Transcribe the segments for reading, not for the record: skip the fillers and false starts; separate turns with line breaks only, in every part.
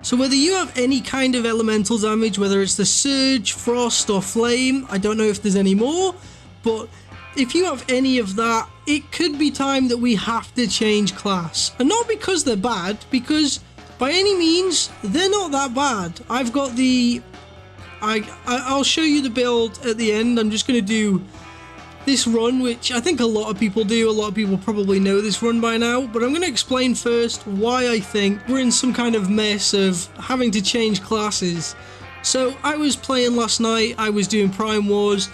So whether you have any kind of elemental damage, whether it's the surge, frost or flame, I don't know if there's any more, but if you have any of that, it could be time that we have to change class. And not because they're bad, because by any means, they're not that bad. I've got the... I'll show you the build at the end. I'm just going to do this run, which I think a lot of people do. A lot of people probably know this run by now, but I'm going to explain first why I think we're in some kind of mess of having to change classes. So I was playing last night, I was doing Prime Wars,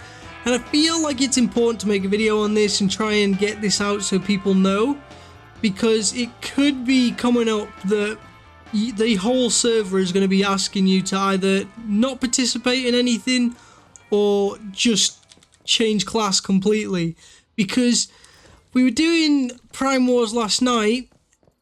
and I feel like it's important to make a video on this and try and get this out so people know, because it could be coming up that the whole server is going to be asking you to either not participate in anything or just change class completely. Because we were doing Prime Wars last night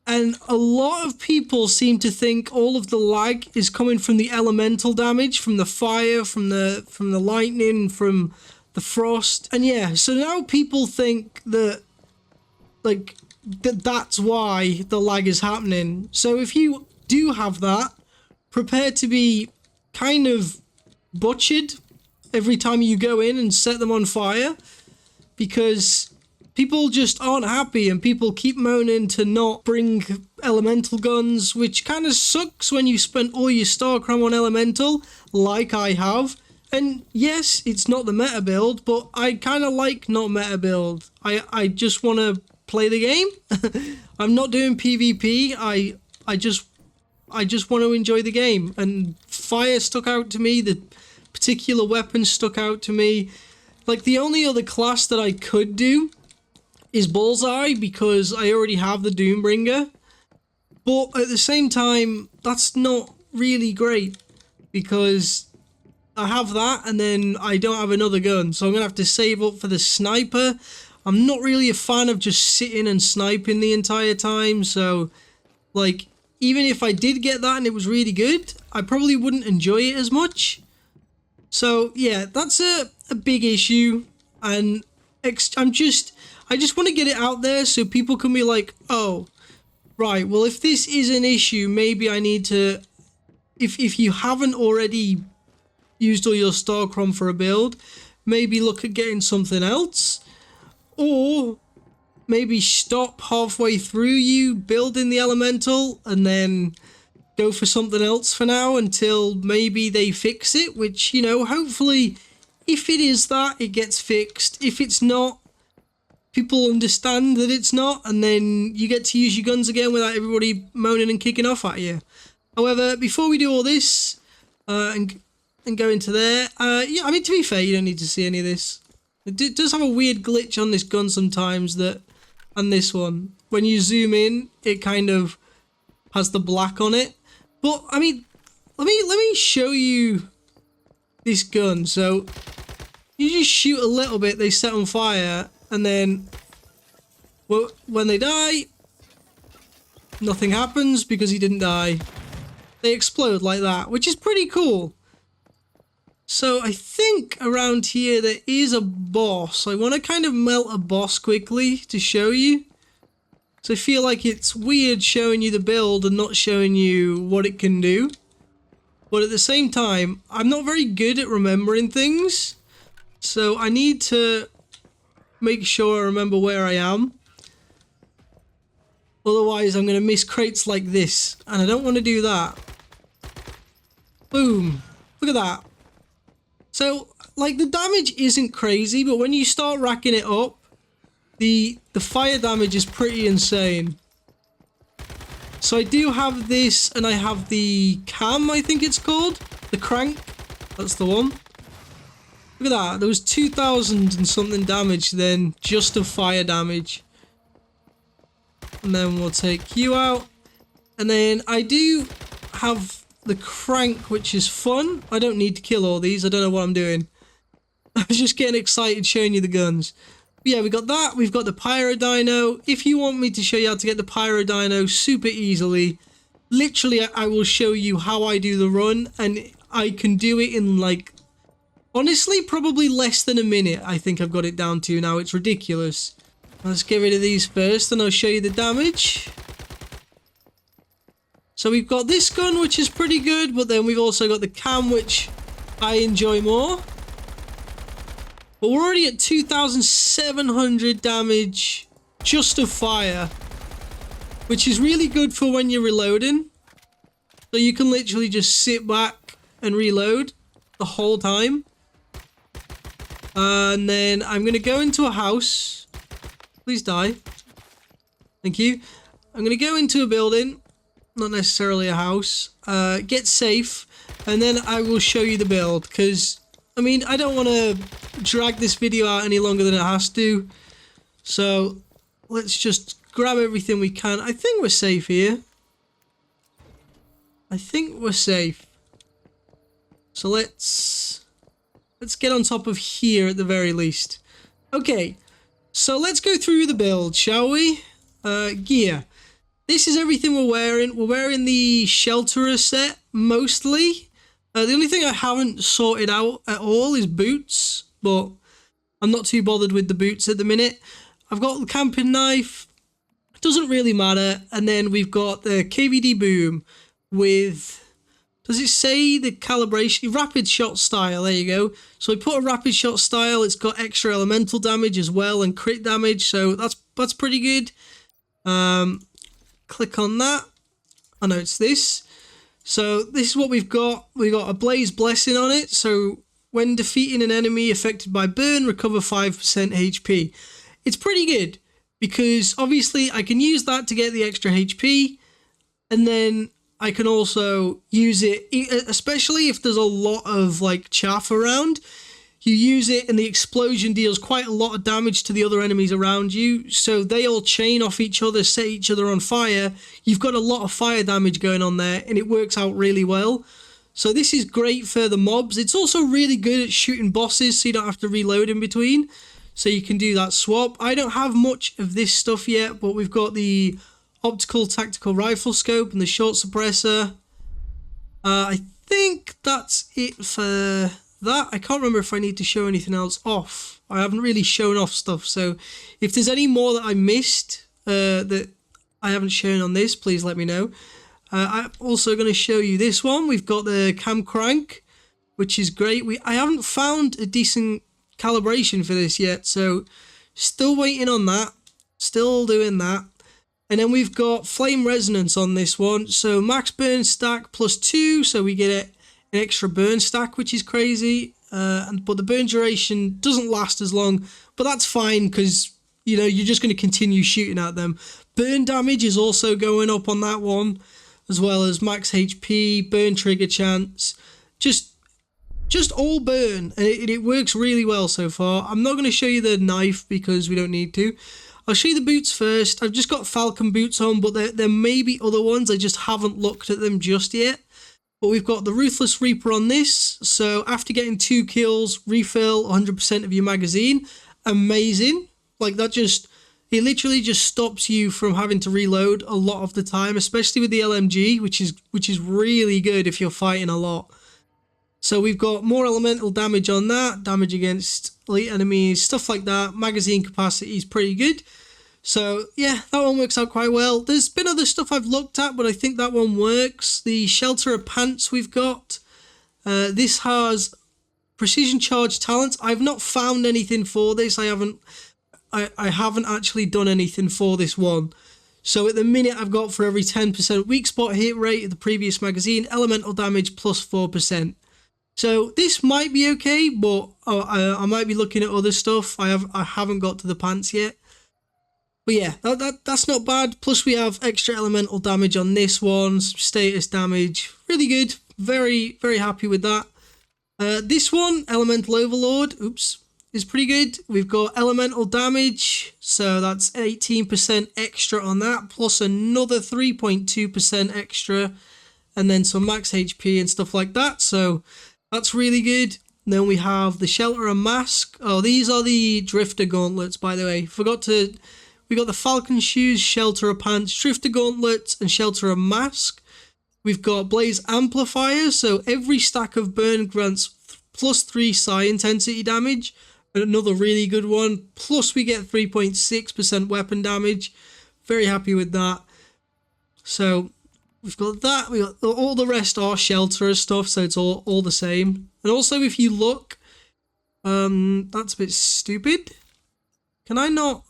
and a lot of people seem to think all of the lag is coming from the elemental damage, from the fire, from the lightning, from the frost. And yeah, so now people think that like that's why the lag is happening. So if you do have that, prepare to be kind of butchered every time you go in and set them on fire, because people just aren't happy and people keep moaning to not bring elemental guns, which kind of sucks when you spent all your star chrome on elemental like I have. And yes, it's not the meta build, but I kind of like not meta build. I just want to play the game. I'm not doing PvP. I just want to enjoy the game, and fire stuck out to me. The particular weapon stuck out to me. Like, the only other class that I could do is Bullseye, because I already have the Doombringer. But at the same time, that's not really great, because I have that and then I don't have another gun. So I'm going to have to save up for the sniper. I'm not really a fan of just sitting and sniping the entire time. So, like, even if I did get that and it was really good, I probably wouldn't enjoy it as much. So yeah, that's a big issue, and I just want to get it out there so people can be like, oh, right, well, if this is an issue, maybe I need to, if you haven't already used all your star chrome for a build, maybe look at getting something else, or maybe stop halfway through you building the elemental and then go for something else for now until maybe they fix it, which, you know, hopefully if it is that, it gets fixed. If it's not, people understand that it's not, and then you get to use your guns again without everybody moaning and kicking off at you. However, before we do all this and go into there, yeah, I mean, to be fair, you don't need to see any of this. It does have a weird glitch on this gun sometimes, that, and this one, when you zoom in, it kind of has the black on it. But I mean, let me show you this gun. So you just shoot a little bit, they set on fire, and then, well, when they die, nothing happens because he didn't die. They explode like that, which is pretty cool. So I think around here there is a boss. I want to kind of melt a boss quickly to show you. So I feel like it's weird showing you the build and not showing you what it can do. But at the same time, I'm not very good at remembering things. So I need to make sure I remember where I am. Otherwise, I'm going to miss crates like this. And I don't want to do that. Boom. Look at that. So, like, the damage isn't crazy, but when you start racking it up, the fire damage is pretty insane. So I do have this, and I have the cam, I think it's called. The crank. That's the one. Look at that. There was 2,000 and something damage then, just of fire damage. And then we'll take you out. And then I do have the crank, which is fun. I don't need to kill all these. I don't know what I'm doing. I was just getting excited showing you the guns. Yeah, we got that. We've got the Pyro Dino. If you want me to show you how to get the Pyro Dino super easily, literally I will show you how I do the run, and I can do it in, like, honestly, probably less than a minute. I think I've got it down to now. It's ridiculous. Let's get rid of these first, and I'll show you the damage. So we've got this gun, which is pretty good, but then we've also got the cam, which I enjoy more. But we're already at 2,700 damage just of fire, which is really good for when you're reloading. So you can literally just sit back and reload the whole time. And then I'm going to go into a house. Please die. Thank you. I'm going to go into a building. Not necessarily a house. Get safe. And then I will show you the build. Because, I mean, I don't want to drag this video out any longer than it has to. So, let's just grab everything we can. I think we're safe here. I think we're safe. So let's get on top of here at the very least. Okay, so let's go through the build, shall we? Gear. This is everything we're wearing. We're wearing the shelterer set, mostly. The only thing I haven't sorted out at all is boots, but I'm not too bothered with the boots at the minute. I've got the camping knife. Doesn't really matter. And then we've got the KVD boom with, does it say the calibration? Rapid shot style, there you go. So we put a rapid shot style, it's got extra elemental damage as well and crit damage, so that's pretty good. Click on that. Oh no, it's this. So this is what we've got. We've got a Blaze Blessing on it, so when defeating an enemy affected by burn, recover 5% HP. It's pretty good, because obviously I can use that to get the extra HP, and then I can also use it, especially if there's a lot of like chaff around. You use it and the explosion deals quite a lot of damage to the other enemies around you. So they all chain off each other, set each other on fire. You've got a lot of fire damage going on there and it works out really well. So this is great for the mobs. It's also really good at shooting bosses so you don't have to reload in between. So you can do that swap. I don't have much of this stuff yet, but we've got the optical tactical rifle scope and the short suppressor. I think that's it for that. I can't remember if I need to show anything else off. I haven't really shown off stuff, so if there's any more that I missed that I haven't shown on this, please let me know. I'm also going to show you this one. We've got the cam crank, which is great. I haven't found a decent calibration for this yet, so still waiting on that. Still doing that. And then we've got flame resonance on this one. So max burn stack +2, so we get an extra burn stack, which is crazy. But the burn duration doesn't last as long, but that's fine because, you know, you're just going to continue shooting at them. Burn damage is also going up on that one, as well as max HP, burn trigger chance. Just all burn, and it works really well so far. I'm not going to show you the knife because we don't need to. I'll show you the boots first. I've just got Falcon boots on, but there may be other ones. I just haven't looked at them just yet. But we've got the Ruthless Reaper on this. So after getting 2 kills, refill 100% of your magazine. Amazing. Like that it literally just stops you from having to reload a lot of the time, especially with the LMG, which is really good if you're fighting a lot. So we've got more elemental damage on that, damage against elite enemies, stuff like that. Magazine capacity is pretty good. So yeah, that one works out quite well. There's been other stuff I've looked at, but I think that one works. The Shelterer pants we've got. This has precision charge talents. I've not found anything for this. I haven't actually done anything for this one. So at the minute I've got for every 10% weak spot hit rate of the previous magazine, elemental damage +4%. So this might be okay, but I might be looking at other stuff. I haven't got to the pants yet. But yeah, that's not bad. Plus we have extra elemental damage on this one, some status damage. Really good. Very, very happy with that. This one, Elemental Overlord, is pretty good. We've got elemental damage, so that's 18% extra on that, plus another 3.2% extra, and then some max HP and stuff like that. So that's really good. And then we have the Shelterer mask. Oh, these are the Drifter gauntlets, by the way. We got the Falcon shoes, Shelterer pants, Drifter gauntlets, and Shelterer mask. We've got Blaze amplifiers, so every stack of burn grants +3 psi intensity damage. Another really good one. Plus we get 3.6% weapon damage. Very happy with that. So We've got that. We got all the rest are shelterer stuff, so it's all the same. And also, if you look, that's a bit stupid. Can I not?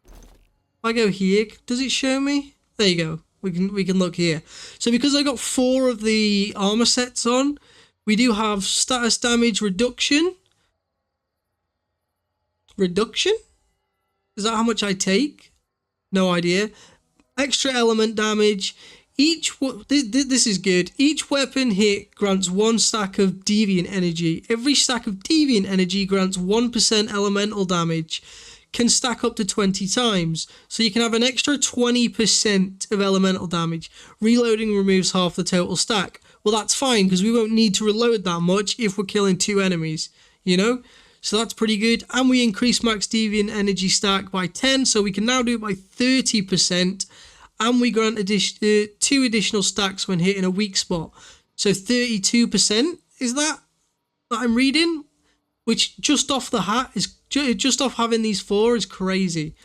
If I go here, does it show me? There you go. We can look here. So because I got 4 of the armor sets on, we do have status damage reduction. Reduction? Is that how much I take? No idea. Extra element damage. This is good. Each weapon hit grants 1 stack of deviant energy. Every stack of deviant energy grants 1% elemental damage. Can stack up to 20 times. So you can have an extra 20% of elemental damage. Reloading removes half the total stack. Well, that's fine because we won't need to reload that much if we're killing 2 enemies, you know? So that's pretty good. And we increase max deviant energy stack by 10, so we can now do it by 30%. And we grant 2 additional stacks when hitting a weak spot. So 32% is that I'm reading? Which just off the hat is just off having these 4 is crazy.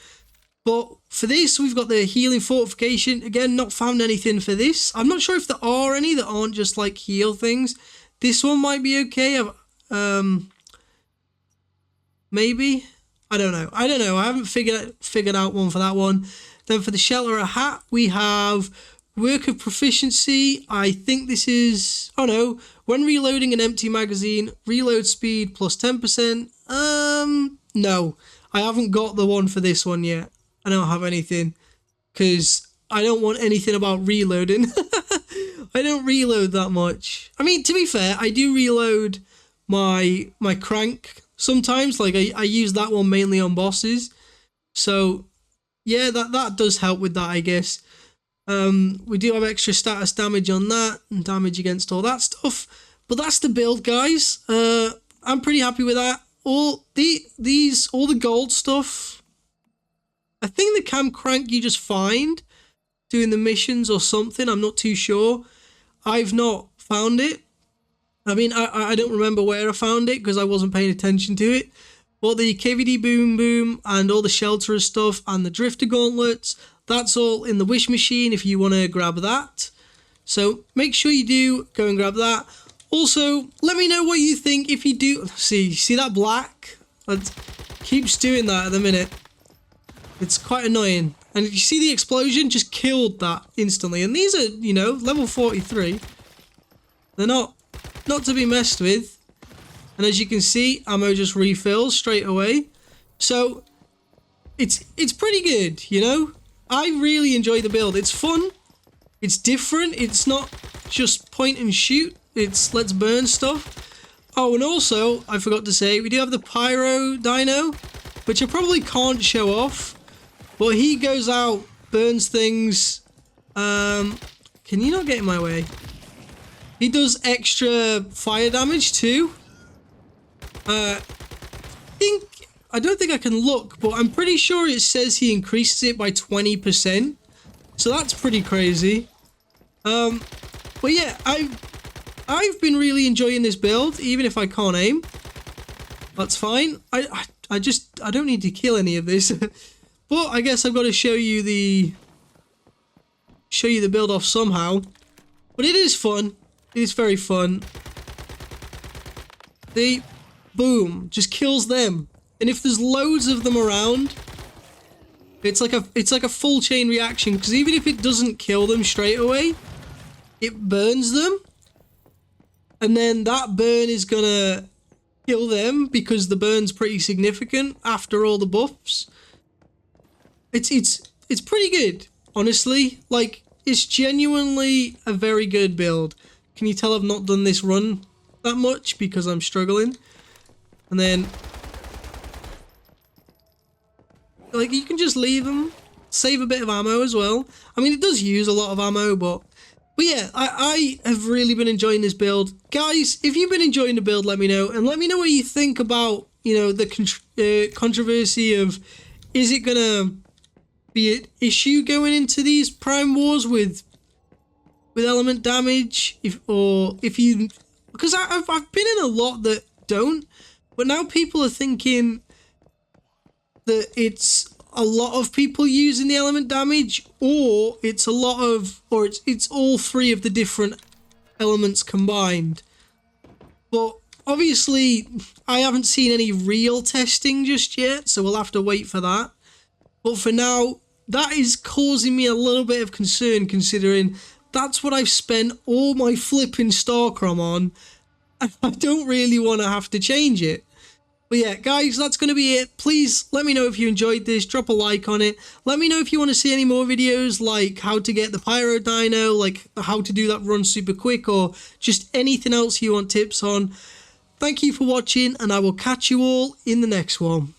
But for this, we've got the healing fortification. Again, not found anything for this. I'm not sure if there are any that aren't just like heal things. This one might be okay. Maybe. I don't know. I haven't figured out one for that one. Then for the shelterer hat, we have work of proficiency. I think this is... Oh no. When reloading an empty magazine, reload speed plus 10%. No. I haven't got the one for this one yet. I don't have anything. Because I don't want anything about reloading. I don't reload that much. I mean, to be fair, I do reload my crank sometimes. Like, I use that one mainly on bosses. So... yeah, that does help with that, I guess. We do have extra status damage on that and damage against all that stuff. But that's the build, guys. I'm pretty happy with that. All the gold stuff. I think the cam crank you just find doing the missions or something. I'm not too sure. I've not found it. I mean, I don't remember where I found it because I wasn't paying attention to it. But the KVD Boom Boom and all the shelterer stuff and the Drifter Gauntlets, that's all in the wish machine if you want to grab that. So make sure you do go and grab that. Also, let me know what you think if you do. See that black? It keeps doing that at the minute. It's quite annoying. And if you see the explosion, just killed that instantly. And these are, you know, level 43. They're not to be messed with. And as you can see, ammo just refills straight away. So, it's pretty good, you know? I really enjoy the build. It's fun. It's different. It's not just point and shoot. It's let's burn stuff. Oh, and also, I forgot to say, we do have the Pyro Dino, which I probably can't show off. But he goes out, burns things. Can you not get in my way? He does extra fire damage too. I don't think I can look, but I'm pretty sure it says he increases it by 20%. So that's pretty crazy. But yeah, I've been really enjoying this build, even if I can't aim. That's fine. I don't need to kill any of this. But I guess I've got to show you the build off somehow. But it is fun. It is very fun. See? Boom, just kills them. And if there's loads of them around, it's like a full chain reaction, because even if it doesn't kill them straight away, it burns them. And then that burn is gonna kill them because the burn's pretty significant after all the buffs. It's pretty good, honestly. Like, it's genuinely a very good build. Can you tell I've not done this run that much because I'm struggling? And then, like, you can just leave them, save a bit of ammo as well. I mean, it does use a lot of ammo, but yeah, I have really been enjoying this build. Guys, if you've been enjoying the build, let me know. And let me know what you think about, you know, the controversy of, is it going to be an issue going into these Prime Wars with element damage? Because I've been in a lot that don't. But now people are thinking that it's a lot of people using the element damage, or it's a lot of, or it's all three of the different elements combined. But obviously, I haven't seen any real testing just yet, so we'll have to wait for that. But for now, that is causing me a little bit of concern, considering that's what I've spent all my flipping Starcrom on. I don't really want to have to change it. But yeah, guys, that's going to be it. Please let me know if you enjoyed this. Drop a like on it. Let me know if you want to see any more videos, like how to get the Pyro Dino, like how to do that run super quick, or just anything else you want tips on. Thank you for watching, and I will catch you all in the next one.